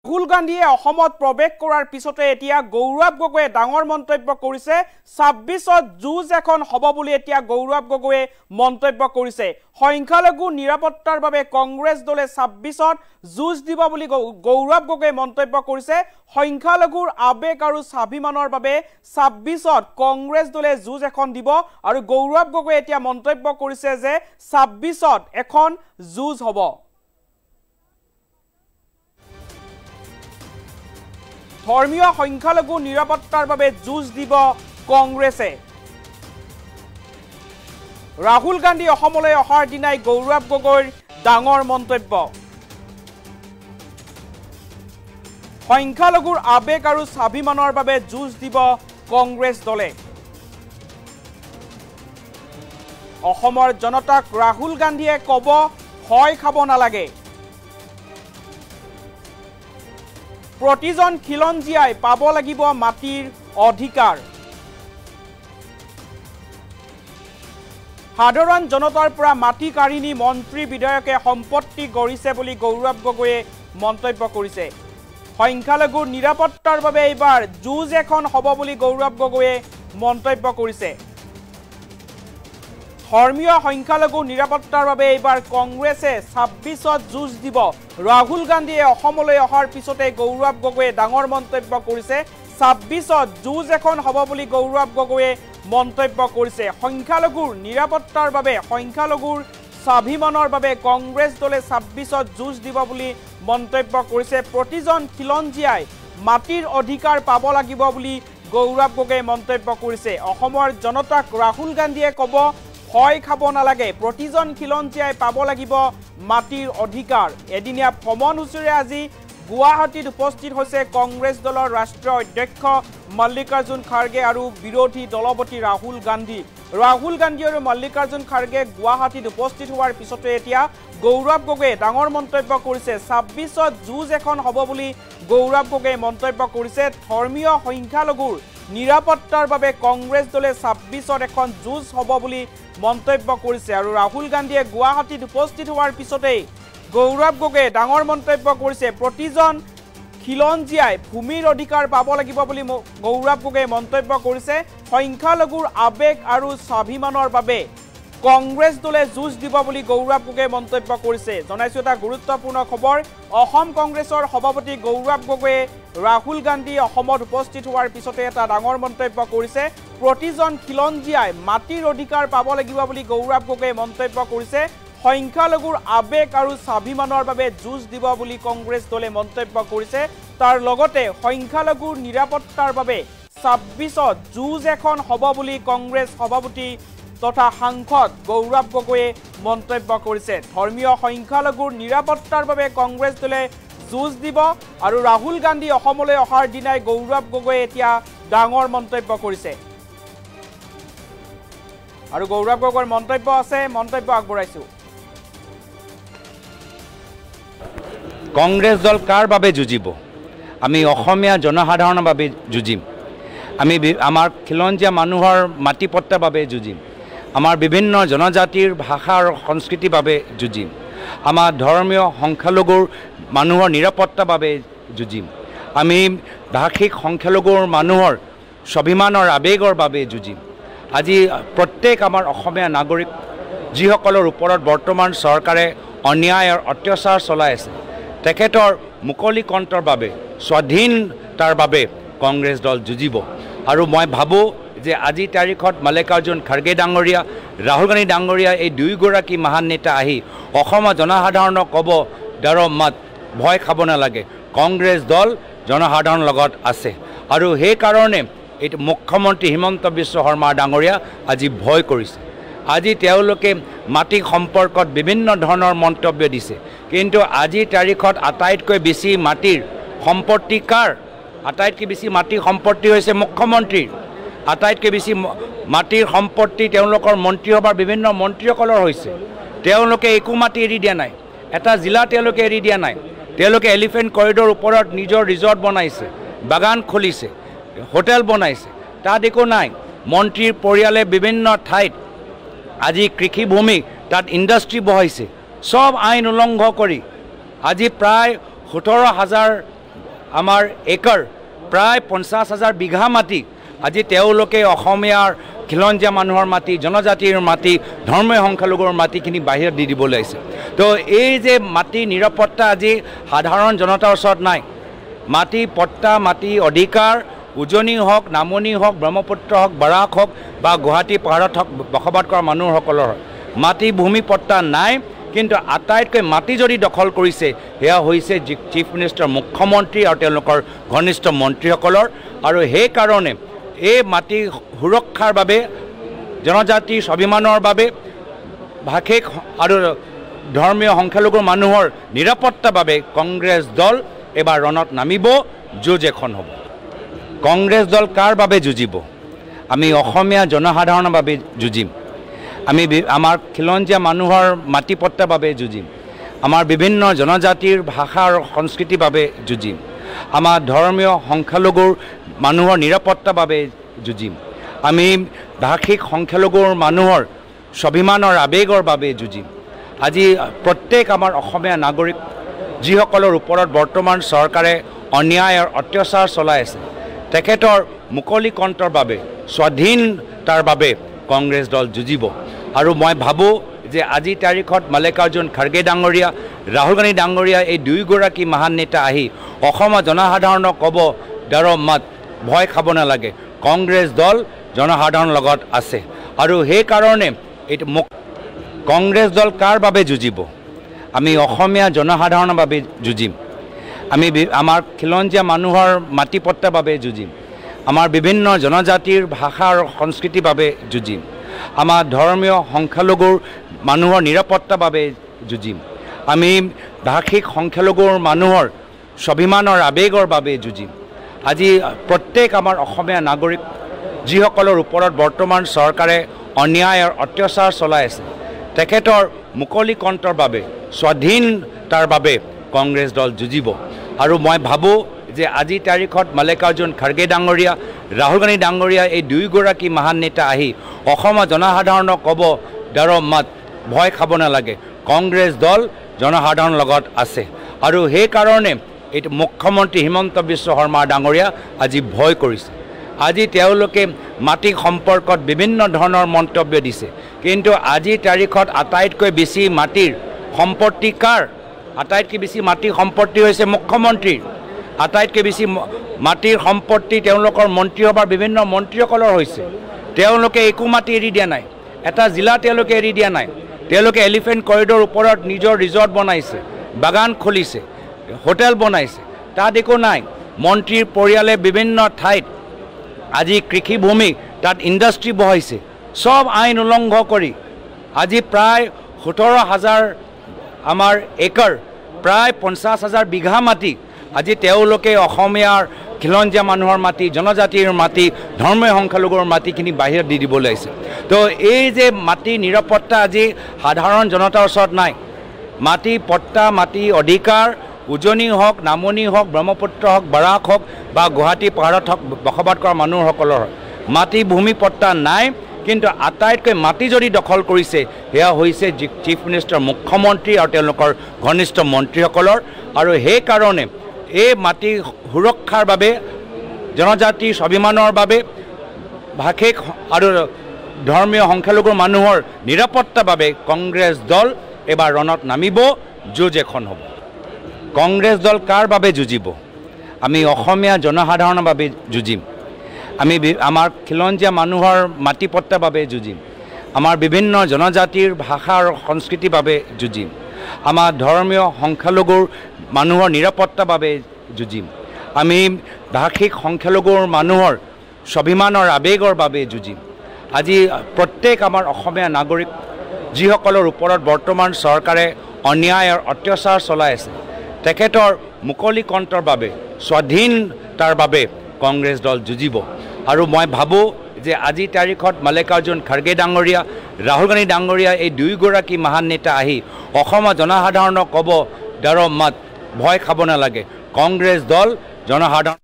ৰাহুল গান্ধীয়ে অসমত প্ৰৱেশ কৰাৰ পিছতে এতিয়া গৌৰৱ গগৈয়ে ডাঙৰ মন্তব্য কৰিছে ২৬ত যুঁজ এখন হ'ব বুলি এতিয়া গৌৰৱ গগৈয়ে মন্তব্য কৰিছে সংখ্যালঘু নিৰাপত্তাৰ বাবে কংগ্ৰেছ দলে ২৬ত যুঁজ দিব বুলি গৌৰৱ গগৈয়ে মন্তব্য কৰিছে সংখ্যালঘুৰ আবেগ আৰু স্বাভিমানৰ বাবে ২৬ত কংগ্ৰেছ দলে যুঁজ এখন দিব আৰু গৌৰৱ গগৈয়ে এতিয়া মন্তব্য কৰিছে যে ২৬ত এখন যুঁজ হ'ব ধৰ্মীয় সংখ্যালঘু নিৰাপত্তাৰ বাবে যুঁজ দিব কংগ্ৰেছে ৰাহুল গান্ধী অসমলৈ অহাৰ দিনাই গৌৰৱ গগৈৰ ডাঙৰ মন্তব্য সংখ্যালঘুৰ আবেগ আৰু স্বাভিমানৰ বাবে যুঁজ দিব কংগ্ৰেছ দলে অসমৰ জনতাক ৰাহুল গান্ধীয়ে ক'ব ভয় খাব নালাগে প্ৰতিজন খিলঞ্জীয়াই পাব লাগিব মাটিৰ অধিকাৰ সাধাৰণ জনতাৰ পৰা মাটি কাঢ়ি নি মন্ত্ৰী বিধায়কে সম্পত্তি গঢ়িছে বুলি গৌৰৱ গগৈয়ে মন্তব্য কৰিছে সংখ্যালঘুৰ নিৰাপত্তাৰ বাবে এইবাৰ যুঁজ এখন হ'ব বুলি গৌৰৱ গগৈয়ে মন্তব্য কৰিছে ধৰ্মীয় সংখ্যালঘু নিৰাপত্তাৰ বাবে এইবাৰ কংগ্ৰেছে ২৬ত যুঁজ দিব ৰাহুল গান্ধীয়ে অসমলৈ অহাৰ পিছতে গৌৰৱ গগৈয়ে ডাঙৰ মন্তব্য কৰিছে ২৬ত যুঁজ এখন হ'ব বুলি গৌৰৱ গগৈয়ে মন্তব্য কৰিছে সংখ্যালঘুৰ নিৰাপত্তাৰ বাবে সংখ্যালঘুৰ স্বাভিমানৰ বাবে কংগ্ৰেছ দলে ২৬ত যুঁজ দিব বুলি মন্তব্য কৰিছে প্ৰতিজন খিলঞ্জীয়াই মাটিৰ অধিকাৰ পাব লাগিব বুলি গৌৰৱ গগৈয়ে মন্তব্য কৰিছে অসমৰ জনতাক ৰাহুল গান্ধীয়ে ক'ব ভয় খাব নালাগে প্ৰতিজন খিলঞ্জীয়াই পাব লাগিব মাটিৰ অধিকাৰ এদিনীয়া ভ্ৰমণসূচীৰে আজি গুৱাহাটীত উপস্থিত হৈছে কংগ্ৰেছ দলৰ ৰাষ্ট্ৰীয় অধ্যক্ষ মল্লিকাৰ্জুন খাৰ্গে আৰু বিৰোধী দলপতি ৰাহুল গান্ধী আৰু মল্লিকাৰ্জুন খাৰ্গে গুৱাহাটীত উপস্থিত হোৱাৰ পিছতে এতিয়া গৌৰৱ গগৈয়ে ডাঙৰ মন্তব্য কৰিছে ২৬ত যুঁজ এখন হ'ব বুলি গৌৰৱ গগৈয়ে মন্তব্য কৰিছে ধৰ্মীয় সংখ্যালঘুৰ নিৰাপত্তাৰ বাবে কংগ্ৰেছ দলে ২৬ত এখন যুঁজ হ'ব বুলি মন্তব্য কৰিছে আৰু ৰাহুল গান্ধীয়ে গুৱাহাটীত উপস্থিত হোৱাৰ পিছতে গৌৰৱ গগৈয়ে ডাঙৰ মন্তব্য কৰিছে প্ৰতিজন খিলঞ্জীয়াই ভূমিৰ অধিকাৰ পাব লাগিব বুলি গৌৰৱ গগৈয়ে মন্তব্য কৰিছে সংখ্যালঘুৰ আবেগ আৰু স্বাভিমানৰ বাবে কংগ্ৰেছ দলে যুঁজ দিব বুলি গৌৰৱ গগৈয়ে মন্তব্য কৰিছে জনাইছো এটা গুৰুত্বপূৰ্ণ খবৰ অসম কংগ্ৰেছৰ সভাপতি গৌৰৱ গগৈয়ে ৰাহুল গান্ধী অসমত উপস্থিত হোৱাৰ পিছতে এটা ডাঙৰ মন্তব্য কৰিছে প্ৰতিজন খিলঞ্জীয়াই মাটিৰ অধিকাৰ পাব লাগিব বুলি গৌৰৱ গগৈয়ে মন্তব্য কৰিছে সংখ্যালঘুৰ আবেগ আৰু স্বাভিমানৰ বাবে যুঁজ দিব বুলি কংগ্ৰেছ দলে মন্তব্য কৰিছে তাৰ লগতে সংখ্যালঘুৰ নিৰাপত্তাৰ বাবে ২৬ত যুঁজ এখন হ'ব বুলি কংগ্ৰেছ সভাপতি তথা সাংসদ গৌৰৱ গগৈয়ে মন্তব্য কৰিছে ধৰ্মীয় সংখ্যালঘুৰ নিৰাপত্তাৰ বাবে কংগ্ৰেছ দলে যুঁজ দিব আৰু ৰাহুল গান্ধী অসমলৈ অহাৰ দিনাই গৌৰৱ গগৈয়ে এতিয়া ডাঙৰ মন্তব্য কৰিছে আৰু গৌৰৱ গগৈৰ মন্তব্য আছে মন্তব্য আগবঢ়াইছো কংগ্ৰেছ দল কাৰ বাবে যুঁজিব আমি অসমীয়া জনসাধাৰণৰ বাবে যুঁজিম আমি আমাৰ খিলঞ্জীয়া মানুহৰ মাটি পট্টাৰ বাবে যুঁজিম আমাৰ বিভিন্ন জনজাতিৰ ভাষা আৰু সংস্কৃতিৰ বাবে যুঁজিম আমাৰ ধৰ্মীয় সংখ্যালঘুৰ মানুহৰ নিৰাপত্তাৰ বাবে যুঁজিম আমি ভাষিক সংখ্যালঘুৰ মানুহৰ স্বাভিমানৰ আবেগৰ বাবে যুঁজিম আজি প্ৰত্যেক আমাৰ অসমীয়া নাগৰিক যিসকলৰ ওপৰত বৰ্তমান চৰকাৰে অন্যায় আৰু অত্যাচাৰ চলাই আছে তেখেতৰ মুকলি কণ্ঠৰ বাবে স্বাধীনতাৰ বাবে কংগ্ৰেছ দল যুঁজিব আৰু মই ভাবোঁ যে আজি তাৰিখত মল্লিকাৰ্জুন খাৰ্গে ডাঙৰীয়া ৰাহুল গান্ধী ডাঙৰীয়া এই দুয়োগৰাকী মহান নেতা আহি অসমৰ জনসাধাৰণক ক'ব ডৰ মত ভয় খাব নালাগে কংগ্ৰেছ দল জনসাধাৰণৰ লগত আছে আৰু সেইকাৰণে এইটো মুখ্যমন্ত্ৰী হিমন্ত বিশ্ব শৰ্মা ডাঙৰীয়া আজি ভয় কৰিছে আজি তেওঁলোকে মাটি সম্পৰ্কত বিভিন্ন ধৰণৰ মন্তব্য দিছে কিন্তু আজিৰ তাৰিখত আটাইতকৈ বেছি মাটিৰ সম্পত্তি কাৰ আটাইতকৈ বেছি মাটিৰ সম্পত্তি হৈছে মুখ্যমন্ত্ৰীৰ আটাইতকৈ বেছি মাটিৰ সম্পত্তি তেওঁলোকৰ মন্ত্ৰীসভাৰ বিভিন্ন মন্ত্ৰীসকলৰ হৈছে তেওঁলোকে একো মাটি এৰি দিয়া নাই এটা জিলা তেওঁলোকে এৰি দিয়া নাই তেওঁলোকে এলিফেণ্ট কৰিডৰ ওপৰত নিজৰ ৰিজৰ্ট বনাইছে বাগান খুলিছে হোটেল বনাইছে তাত একো নাই মন্ত্ৰীৰ পৰিয়ালে বিভিন্ন ঠাইত আজি কৃষিভূমি তাত ইণ্ডাষ্ট্ৰী বহাইছে সব আইন উলংঘন কৰি আজি প্ৰায় 17,000 আমাৰ একৰ প্ৰায় 50,000 বিঘা মাটি আজি তেওঁলোকে অসমীয়াৰ খিলঞ্জীয়া মানুহৰ মাটি জনজাতিৰ মাটি ধৰ্মীয় সংখ্যালঘুৰ মাটিখিনি বাহিৰত দি দিবলৈ আহিছে তো এই যে মাটি নিৰাপত্তা আজি সাধাৰণ জনতাৰ ওচৰত নাই মাটি পট্টা মাটি অধিকাৰ উজনি হওক নামনি হওক ব্ৰহ্মপুত্ৰ হওক বৰাক হওক বা গুৱাহাটী পাহাৰত হওক বসবাস কৰা মানুহসকলৰ মাটি ভূমি পট্টা নাই কিন্তু আটাইতকৈ মাটি যদি দখল কৰিছে সেয়া হৈছে চিফ মিনিষ্টাৰ মুখ্যমন্ত্ৰী আৰু তেওঁলোকৰ ঘনিষ্ঠ মন্ত্ৰীসকলৰ আৰু সেইকাৰণে এই মাটি সুৰক্ষাৰ বাবে জনজাতি স্বাভিমানৰ বাবে ভাষিক আৰু ধৰ্মীয় সংখ্যালঘুৰ মানুহৰ নিৰাপত্তাৰ বাবে কংগ্ৰেছ দল এবাৰ ৰণত নামিব যুঁজ এখন হ'ব কংগ্ৰেছ দল কাৰ বাবে যুঁজিব আমি অসমীয়া জনসাধাৰণৰ বাবে যুঁজিম আমি আমাৰ খিলঞ্জীয়া মানুহৰ মাটি পট্টাৰ বাবে যুঁজিম আমাৰ বিভিন্ন জনজাতিৰ ভাষা আৰু সংস্কৃতিৰ বাবে যুঁজিম আমাৰ ধৰ্মীয় সংখ্যালঘুৰ মানুহৰ নিৰাপত্তাৰ বাবে যুঁজিম আমি ভাষিক সংখ্যালঘুৰ মানুহৰ স্বাভিমানৰ আৱেগৰ বাবে যুঁজিম আজি প্ৰত্যেক আমাৰ অসমীয়া নাগৰিক যিসকলৰ ওপৰত বৰ্তমান চৰকাৰে অন্যায় আৰু অত্যাচাৰ চলাই আছে তেখেতৰ মুকলি কণ্ঠৰ বাবে স্বাধীনতাৰ বাবে কংগ্ৰেছ দল যুঁজিব আৰু মই ভাবোঁ যে আজি তাৰিখত মাল্লিকাৰ্জুন খাৰ্গে ডাঙৰীয়া ৰাহুল গান্ধী ডাঙৰীয়া এই দুয়োগৰাকী মহান নেতা আহি অসমৰ জনসাধাৰণক ক'ব ডৰ মত ভয় খাব নালাগে কংগ্ৰেছ দল জনসাধাৰণৰ লগত আছে আৰু সেইকাৰণে এইটো কংগ্ৰেছ দল কাৰ বাবে যুঁজিব আমি অসমীয়া জনসাধাৰণৰ বাবে যুঁজিম আমি আমাৰ খিলঞ্জীয়া মানুহৰ মাটি পট্টাৰ বাবে যুঁজিম আমাৰ বিভিন্ন জনজাতিৰ ভাষা আৰু সংস্কৃতিৰ বাবে যুঁজিম আমাৰ ধৰ্মীয় সংখ্যালঘুৰ মানুহৰ নিৰাপত্তাৰ বাবে যুঁজিম আমি ভাষিক সংখ্যালঘুৰ মানুহৰ স্বাভিমানৰ আৱেগৰ বাবে যুঁজিম আজি প্ৰত্যেক আমাৰ অসমীয়া নাগৰিক যিসকলৰ ওপৰত বৰ্তমান চৰকাৰে অন্যায় আৰু অত্যাচাৰ চলাই আছে তেখেতৰ মুকলি কণ্ঠৰ বাবে স্বাধীনতাৰ বাবে কংগ্ৰেছ দল যুঁজিব আৰু মই ভাবোঁ যে আজি তাৰিখত মাল্লিকাৰ্জুন খাৰ্গে ডাঙৰীয়া ৰাহুল গান্ধী ডাঙৰীয়া এই দুয়োগৰাকী মহান নেতা আহি অসমৰ জনসাধাৰণক ক'ব ডৰ মত ভয় খাব নালাগে কংগ্ৰেছ দল জনসাধাৰণৰ লগত আছে আৰু সেইকাৰণে এইটো মুখ্যমন্ত্ৰী হিমন্ত বিশ্ব শৰ্মা ডাঙৰীয়া আজি ভয় কৰিছে আজি তেওঁলোকে মাটি সম্পৰ্কত বিভিন্ন ধৰণৰ মন্তব্য দিছে কিন্তু আজিৰ তাৰিখত আটাইতকৈ বেছি মাটিৰ সম্পত্তি কাৰ আটাইতকৈ বেছি মাটিৰ সম্পত্তি হৈছে মুখ্যমন্ত্ৰীৰ আটাইতকৈ বেছি মাটিৰ সম্পত্তি তেওঁলোকৰ মন্ত্ৰীসভাৰ বিভিন্ন মন্ত্ৰীসকলৰ হৈছে তেওঁলোকে একো মাটি এৰি দিয়া নাই এটা জিলা তেওঁলোকে এৰি দিয়া নাই তেওঁলোকে এলিফেণ্ট কৰিডৰ ওপৰত নিজৰ ৰিজৰ্ট বনাইছে বাগান খুলিছে হোটেল বনাইছে তাত একো নাই মন্ত্ৰীৰ পৰিয়ালে বিভিন্ন ঠাইত আজি কৃষিভূমি তাত ইণ্ডাষ্ট্ৰী বহাইছে সব আইন উলংঘ কৰি আজি প্ৰায় 17,000 আমাৰ একৰ প্ৰায় 50,000 বিঘা মাটি আজি তেওঁলোকে অসমীয়াৰ খিলঞ্জীয়া মানুহৰ মাটি জনজাতিৰ মাটি ধৰ্মীয় সংখ্যালঘুৰ মাটিখিনি বাহিৰত দি দিবলৈ আহিছে তো এই যে মাটি নিৰাপত্তা আজি সাধাৰণ জনতাৰ ওচৰত নাই মাটি পট্টা মাটি অধিকাৰ উজনি হওক নামনি হওক ব্ৰহ্মপুত্ৰ হওক বৰাক হওক বা গুৱাহাটী পাহাৰত হওক বসবাস কৰা মানুহসকলৰ মাটি ভূমি পট্টা নাই কিন্তু আটাইতকৈ মাটি যদি দখল কৰিছে সেয়া হৈছে চিফ মিনিষ্টাৰ মুখ্যমন্ত্ৰী আৰু তেওঁলোকৰ ঘনিষ্ঠ মন্ত্ৰীসকলৰ আৰু সেইকাৰণে এই মাটি সুৰক্ষাৰ বাবে জনজাতি স্বাভিমানৰ বাবে ভাষিক আৰু ধৰ্মীয় সংখ্যালঘুৰ মানুহৰ নিৰাপত্তাৰ বাবে কংগ্ৰেছ দল এবাৰ ৰণত নামিব যুঁজ এখন হ'ব কংগ্ৰেছ দল কাৰ বাবে যুঁজিব আমি অসমীয়া জনসাধাৰণৰ বাবে যুঁজিম আমি আমাৰ খিলঞ্জীয়া মানুহৰ মাটি পট্টাৰ বাবে যুঁজিম আমাৰ বিভিন্ন জনজাতিৰ ভাষা আৰু সংস্কৃতিৰ বাবে যুঁজিম আমাৰ ধৰ্মীয় সংখ্যালঘুৰ মানুহৰ নিৰাপত্তাৰ বাবে যুঁজিম আমি ভাষিক সংখ্যালঘুৰ মানুহৰ স্বাভিমানৰ আৱেগৰ বাবে যুঁজিম আজি প্ৰত্যেক আমাৰ অসমীয়া নাগৰিক যিসকলৰ ওপৰত বৰ্তমান চৰকাৰে অন্যায় আৰু অত্যাচাৰ চলাই আছে তেখেতৰ মুকলি কণ্ঠৰ বাবে স্বাধীনতাৰ বাবে কংগ্ৰেছ দল যুঁজিব আৰু মই ভাবোঁ যে আজি তাৰিখত মাল্লিকাৰ্জুন খাৰ্গে ডাঙৰীয়া ৰাহুল গান্ধী ডাঙৰীয়া এই দুয়োগৰাকী মহান নেতা আহি অসমৰ জনসাধাৰণক ক'ব ডৰ মত ভয় খাব নালাগে কংগ্ৰেছ দল জনসাধাৰণ